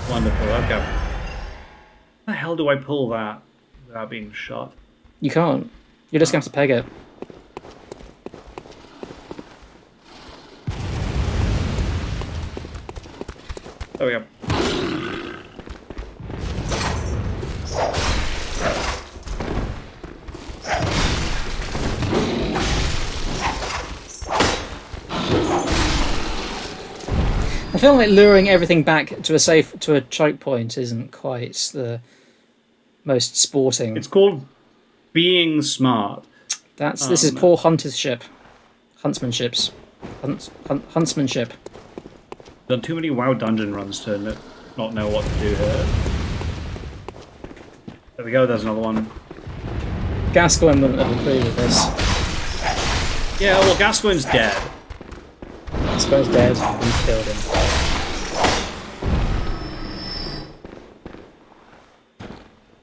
Wonderful. Okay. How the hell do I pull that without being shot? You can't. You're just going to have to peg it. There we go. I feel like luring everything back to a choke point isn't quite the most sporting. It's called being smart. This is poor huntership, huntsmanship. Done too many WoW dungeon runs to not know what to do here. There we go. There's another one. Gascoigne wouldn't have agreed with this. Yeah, well, Gascoigne's dead. Gascoigne's dead. We killed him.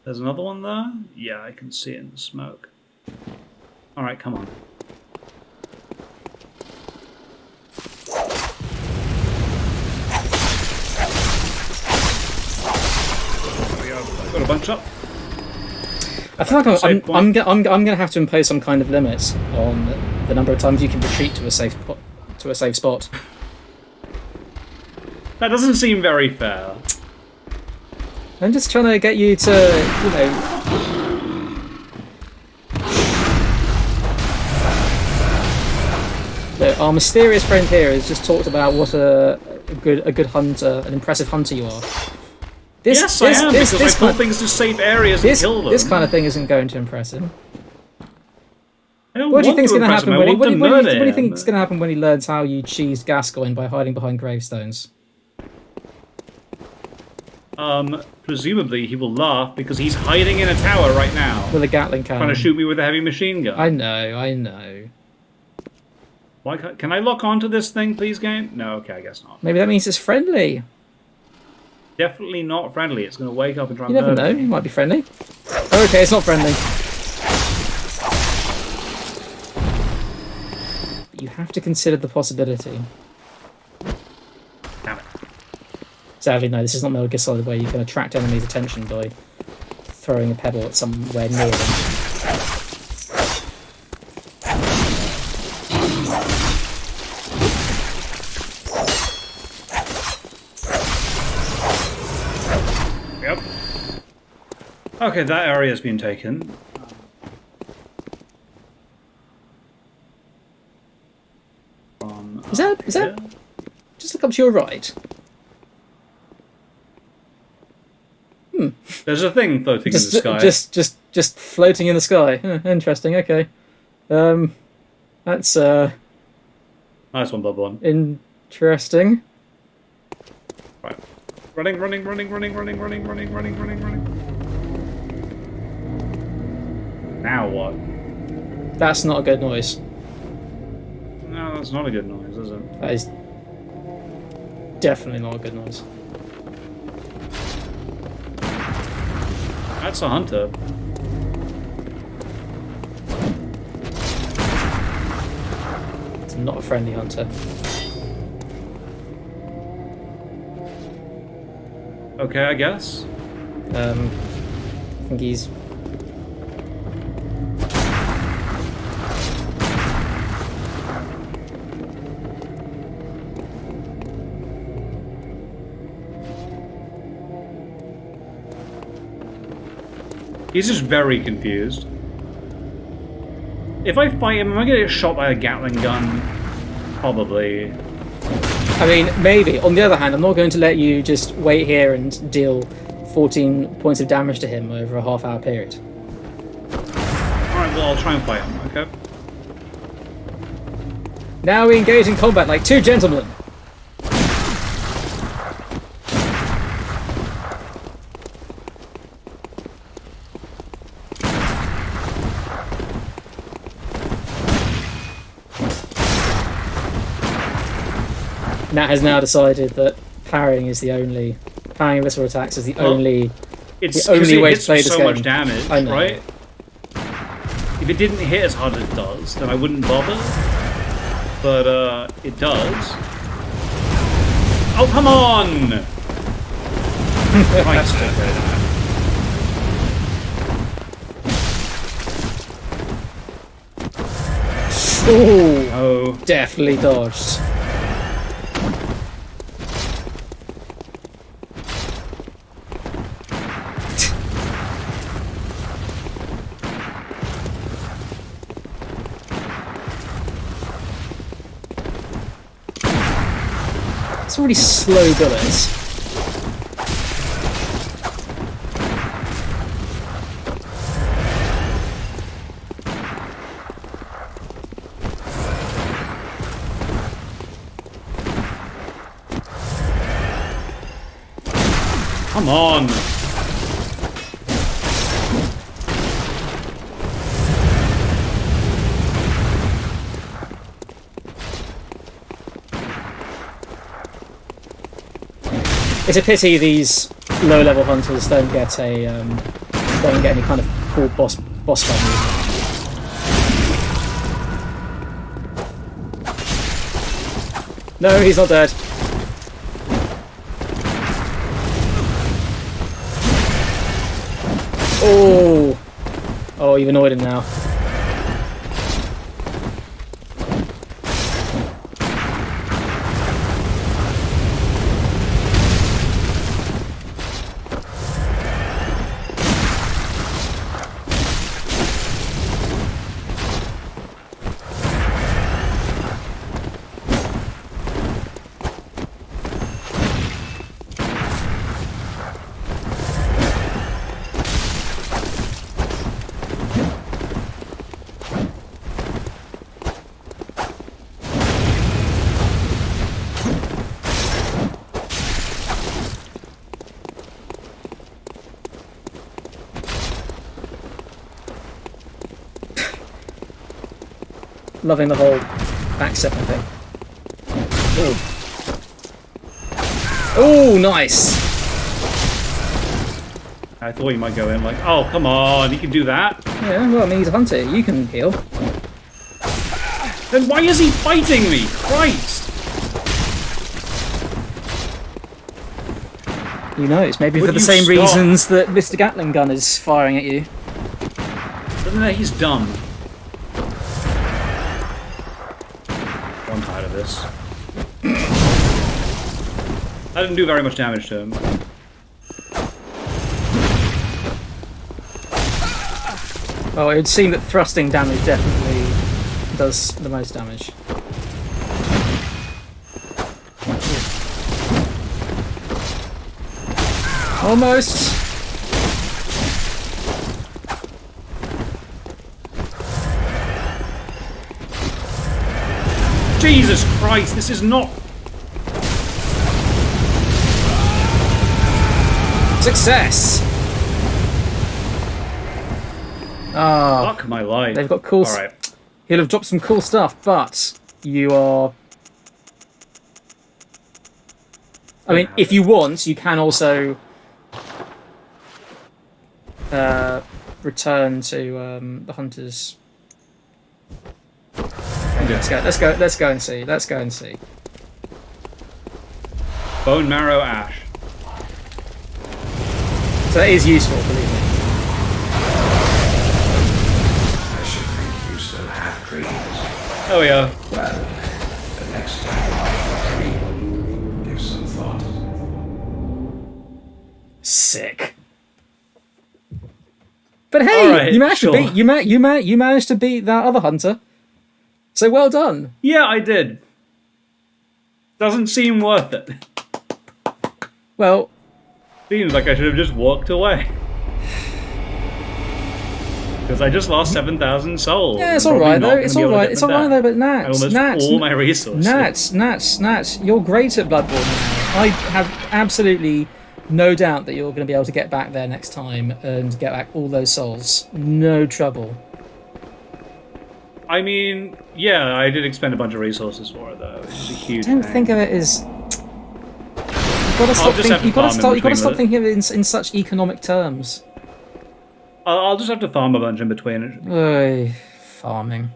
There's another one there? Yeah, I can see it in the smoke. Alright, come on. There we go. Got a bunch up. I feel like I'm gonna have to impose some kind of limit on the number of times you can retreat to a safe spot. That doesn't seem very fair. I'm just trying to get you to, you know. Look, our mysterious friend here has just talked about what a good hunter, an impressive hunter you are. Yes, I am, because I pull things to safe areas and kill them. This kind of thing isn't going to impress him. What do you think is going to happen when what do you think is going to happen when he learns how you cheesed Gascoigne by hiding behind gravestones? Presumably he will laugh because he's hiding in a tower right now. With a Gatling cannon. Trying to shoot me with a heavy machine gun. I know. Why can I lock onto this thing, please, game? No, okay, I guess not. Maybe that means it's friendly. Definitely not friendly. It's going to wake up and try and You never know. It might be friendly. Oh, okay, it's not friendly. But you have to consider the possibility. Damn it. Sadly, no, this is not Metal Gear Solid where you can attract enemies' attention by throwing a pebble at somewhere near them. Yep. Okay, that area's been taken. Is that? Just look up to your right. There's a thing floating in the sky. Just floating in the sky. Interesting. Okay. That's nice one, Bloodborne. Interesting. Right. Running. Now what? That's not a good noise. No, that's not a good noise, is it? That is definitely not a good noise. That's a hunter. It's not a friendly hunter. Okay, I guess. I think he's... He's just very confused. If I fight him, am I going to get shot by a Gatling gun? Probably. I mean, maybe. On the other hand, I'm not going to let you just wait here and deal 14 points of damage to him over a half-hour period. Alright, well, I'll try and fight him, okay? Now we engage in combat like two gentlemen. Nat has now decided that parrying missile attacks is the only way to play this game. So much damage, right? If it didn't hit as hard as it does, then I wouldn't bother. But it does. Oh, come on! Christ, okay. Ooh, Oh. definitely dodged. It's really slow bullets. Come on! It's a pity these low-level hunters don't get a don't get any kind of cool boss fight move. No, he's not dead. Oh, oh, you've annoyed him now. Loving the whole backstepping thing. Oh, nice! I thought you might go in like, oh, come on, he can do that. Yeah, well, I mean, he's a hunter. You can heal. Then why is he fighting me? Christ! Who knows? Maybe Would for the you same stop? reasons that Mr. Gatling gun is firing at you. Doesn't that he's dumb? I'm tired of this. I didn't do very much damage to him. Well, it would seem that thrusting damage definitely does the most damage. Almost. Jesus Christ, this is not... Success! Ah, Fuck my life. they've got cool... Alright. He'll have dropped some cool stuff, but you are... I mean, if you want, you can also return to the hunters. Okay, let's go and see. Let's go and see. Bone marrow ash. So that is useful, believe me. I should think you still have dreams. Oh yeah. Well, the next time you dream, give some thought. Sick. But hey, Alright, you managed sure. to beat you managed to beat that other hunter. So well done. Yeah, I did. Doesn't seem worth it. Well, Seems like I should have just walked away. Because I just lost 7,000 souls. yeah, it's I'm all probably right not though. gonna It's be all able to right. get It's them all right back. though. But I almost all my resources. Nats, you're great at Bloodborne now. I have absolutely no doubt that you're going to be able to get back there next time and get back all those souls. No trouble. I mean, yeah, I did expend a bunch of resources for it though. It's a huge Don't thing. think of it as. You've got to stop just have to thinking. You've got to farm in start. You've got to between stop with thinking of it in such economic terms. I'll just have to farm a bunch in between. Oy, farming.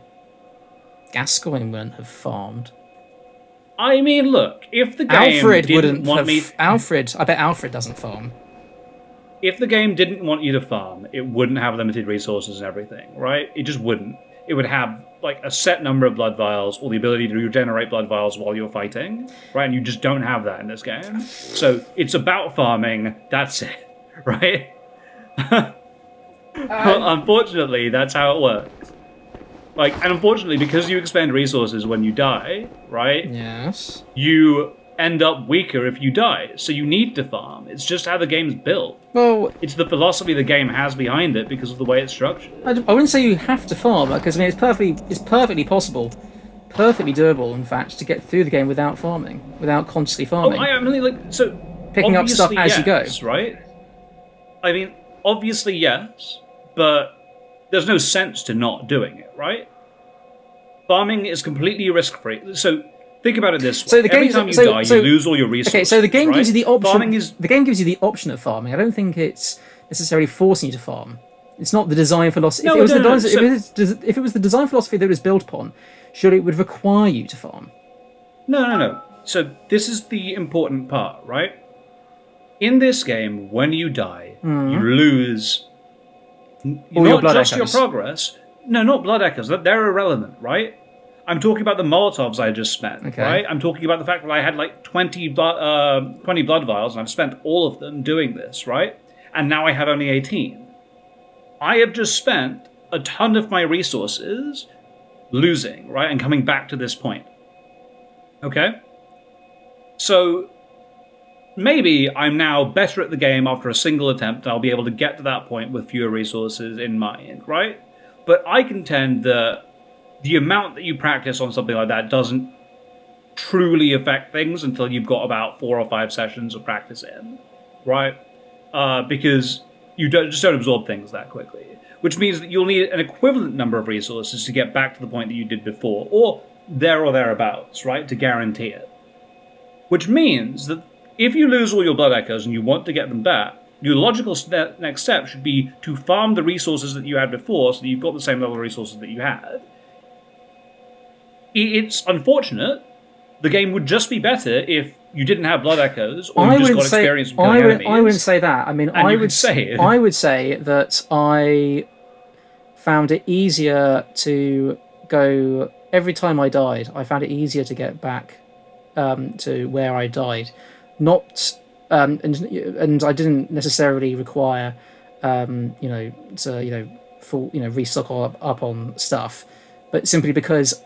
Gascoigne wouldn't have farmed. I mean, look, if the game Alfred didn't wouldn't want have. me... Alfred, I bet Alfred doesn't farm. If the game didn't want you to farm, it wouldn't have limited resources and everything, right? It just wouldn't. It would have, like, a set number of blood vials, or the ability to regenerate blood vials while you're fighting, right? And you just don't have that in this game. So, it's about farming, that's it, right? Unfortunately, that's how it works. Like, and unfortunately, because you expend resources when you die, right? Yes. You end up weaker if you die, so you need to farm. It's just how the game's built. Well, It's the philosophy the game has behind it because of the way it's structured. I wouldn't say you have to farm, because I mean it's perfectly possible, perfectly doable, in fact, to get through the game without farming, without consciously Oh, farming. I mean, like, so Picking up stuff obviously as you go. yes, right? I mean, obviously yes, but there's no sense to not doing it, right? Farming is completely risk-free. So think about it this way: So the every game, time you so, die, so, you lose all your resources. Okay, so the game right? gives you the option. Farming is The game gives you the option of farming. I don't think it's necessarily forcing you to farm. It's not the design philosophy. No, if, it was no, the, no, if it was the design philosophy that it was built upon, surely it would require you to farm. No. So this is the important part, right? In this game, when you die, you lose All your not blood just echoes. your progress. No, not blood echoes. They're irrelevant, right? I'm talking about the Molotovs I just spent, Okay. right? I'm talking about the fact that I had like 20 blood vials, and I've spent all of them doing this, right? And now I have only 18. I have just spent a ton of my resources losing, right? And coming back to this point. Okay? So maybe I'm now better at the game after a single attempt, and I'll be able to get to that point with fewer resources in mind, right? But I contend that the amount that you practice on something like that doesn't truly affect things until you've got about 4 or 5 sessions of practice in, right? Because you just don't absorb things that quickly, which means that you'll need an equivalent number of resources to get back to the point that you did before, or thereabouts, right, to guarantee it. Which means that if you lose all your blood echoes and you want to get them back, your logical next step should be to farm the resources that you had before so that you've got the same level of resources that you had. It's unfortunate. The game would just be better if you didn't have blood echoes, or you just got experience from killing enemies. I wouldn't say that. I mean, I would say that I found it easier to go every time I died. I found it easier to get back to where I died, not and I didn't necessarily require to full restock up on stuff, but simply because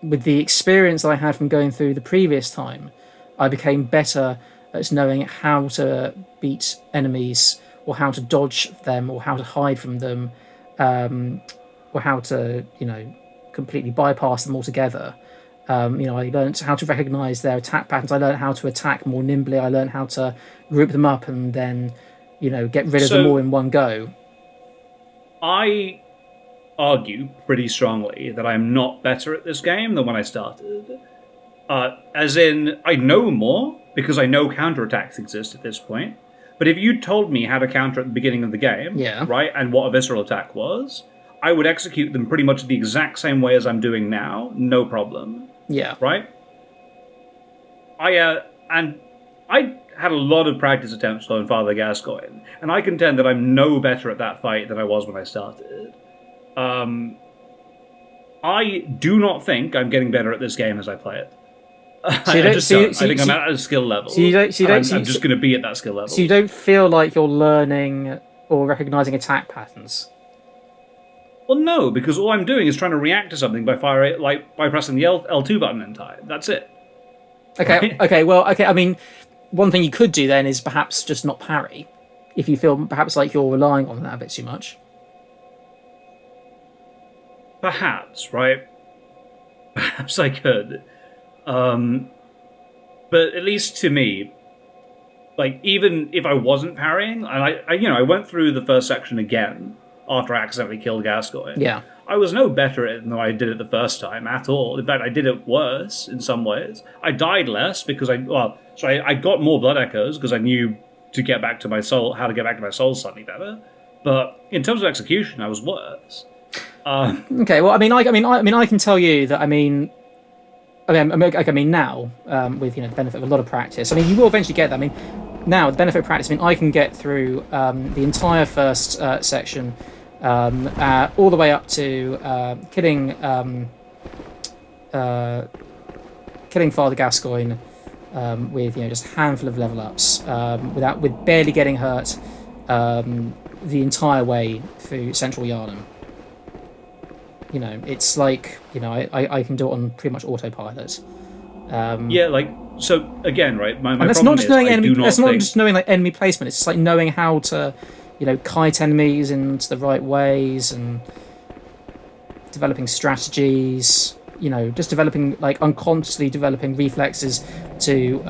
with the experience that I had from going through the previous time, I became better at knowing how to beat enemies, or how to dodge them, or how to hide from them, or how to completely bypass them altogether. I learned how to recognize their attack patterns. I learned how to attack more nimbly. I learned how to group them up and then get rid of them all in one go. I argue pretty strongly that I'm not better at this game than when I started. As in, I know more because I know counterattacks exist at this point. But if you told me how to counter at the beginning of the game, right, and what a visceral attack was, I would execute them pretty much the exact same way as I'm doing now, no problem. Yeah. Right? I had a lot of practice attempts on Father Gascoigne, and I contend that I'm no better at that fight than I was when I started. I do not think I'm getting better at this game as I play it. I think I'm at a skill level. I'm just going to be at that skill level. So you don't feel like you're learning or recognizing attack patterns? Well, no, because all I'm doing is trying to react to something by pressing the L2 button in time. That's it. Okay. Right? I mean, one thing you could do then is perhaps just not parry, if you feel perhaps like you're relying on that a bit too much. Perhaps, right? Perhaps I could. But at least to me, like, even if I wasn't parrying, and I went through the first section again after I accidentally killed Gascoigne. Yeah. I was no better at it than I did it the first time at all. In fact, I did it worse in some ways. I died less because I got more blood echoes because I knew how to get back to my soul slightly better. But in terms of execution, I was worse. Okay. Well, I can tell you that. now, with the benefit of a lot of practice, I mean, you will eventually get that. I mean, now the benefit of practice, I mean, I can get through the entire first section, all the way up to killing Father Gascoigne with just a handful of level ups, with barely getting hurt, the entire way through Central Yharnam. It's like I can do it on pretty much autopilot. So again, right? My and that's problem not just knowing is enemy. That's not think... just knowing like enemy placement. It's just like knowing how to, kite enemies into the right ways and developing strategies. Just developing unconsciously developing reflexes to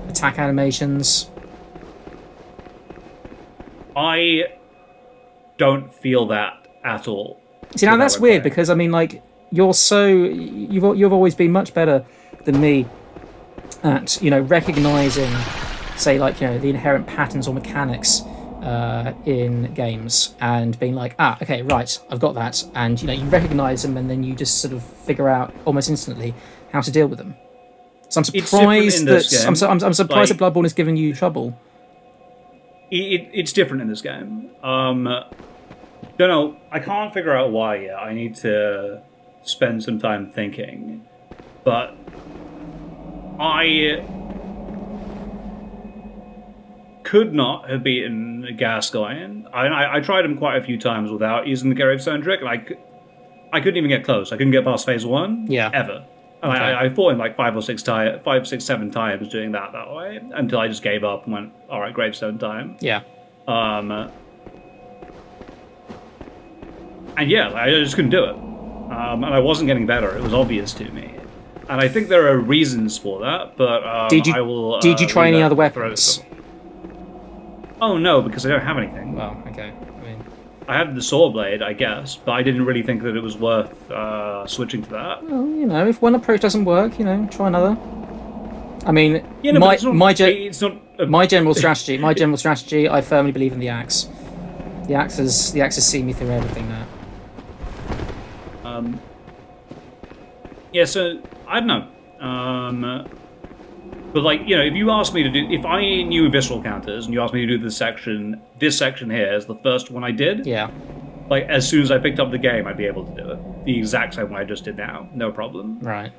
attack animations. I don't feel that at all. See, now that's weird because I mean, you've always been much better than me at recognizing, say, the inherent patterns or mechanics in games and being like, okay, right, I've got that, and you recognize them and then you just sort of figure out almost instantly how to deal with them. So I'm surprised I'm surprised that Bloodborne has given you trouble. It's different in this game. Don't know. I can't figure out why yet. I need to spend some time thinking, but I could not have beaten Gascoigne. I tried him quite a few times without using the Gravestone trick, and I couldn't even get close. I couldn't get past phase 1 ever. And Okay. I fought him like 5, 6, 7 times doing that way until I just gave up and went, all right, Gravestone time. Yeah. And yeah, I just couldn't do it. And I wasn't getting better. It was obvious to me. And I think there are reasons for that, but Did you try any other throw weapons? them. Oh no, because I don't have anything. Well, okay. I mean, I had the sword blade, I guess, but I didn't really think that it was worth switching to that. well, if one approach doesn't work, try another. I mean, Yeah, no, my but it's not my general strategy. My general strategy. I firmly believe in the axe. The axe has seen me through everything now. Yeah, so I don't know. But if you asked me to do, if I knew visceral counters and you asked me to do this section here is the first one I did. Yeah. As soon as I picked up the game, I'd be able to do it. The exact same way I just did now, no problem. Right.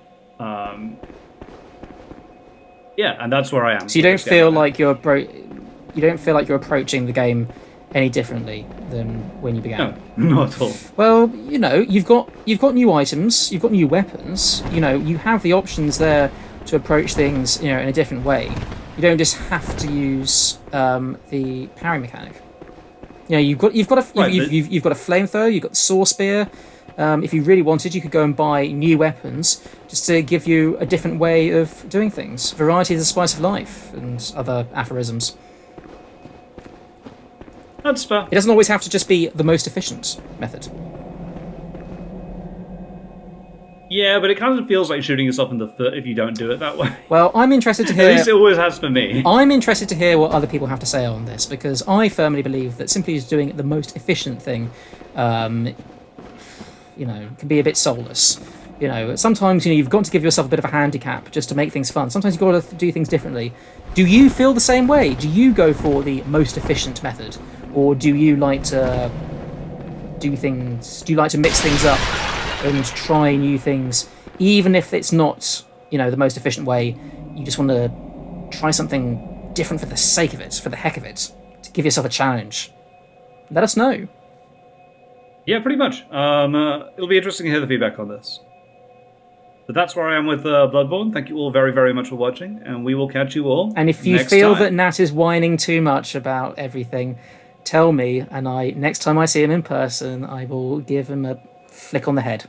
Yeah, and that's where I am. So you don't feel like you're approaching the game any differently than when you began? No, not at all. Well, you've got new items, you've got new weapons. You have the options there to approach things, in a different way. You don't just have to use the parry mechanic. You've got a flamethrower, you've got the saw spear. If you really wanted, you could go and buy new weapons just to give you a different way of doing things. Variety is the spice of life, and other aphorisms. That's fair. It doesn't always have to just be the most efficient method. Yeah, but it kind of feels like shooting yourself in the foot if you don't do it that way. Well, I'm interested to hear... At least it always has for me. I'm interested to hear what other people have to say on this, because I firmly believe that simply just doing the most efficient thing, can be a bit soulless. Sometimes, you've got to give yourself a bit of a handicap just to make things fun. Sometimes you've got to do things differently. Do you feel the same way? Do you go for the most efficient method? Or do you like to mix things up and try new things, even if it's not, the most efficient way? You just want to try something different for the sake of it, for the heck of it, to give yourself a challenge. Let us know. Yeah, pretty much. It'll be interesting to hear the feedback on this. But that's where I am with Bloodborne. Thank you all very, very much for watching, and we will catch you all. And if you feel that Nat is whining too much about everything, tell me, and next time I see him in person, I will give him a flick on the head.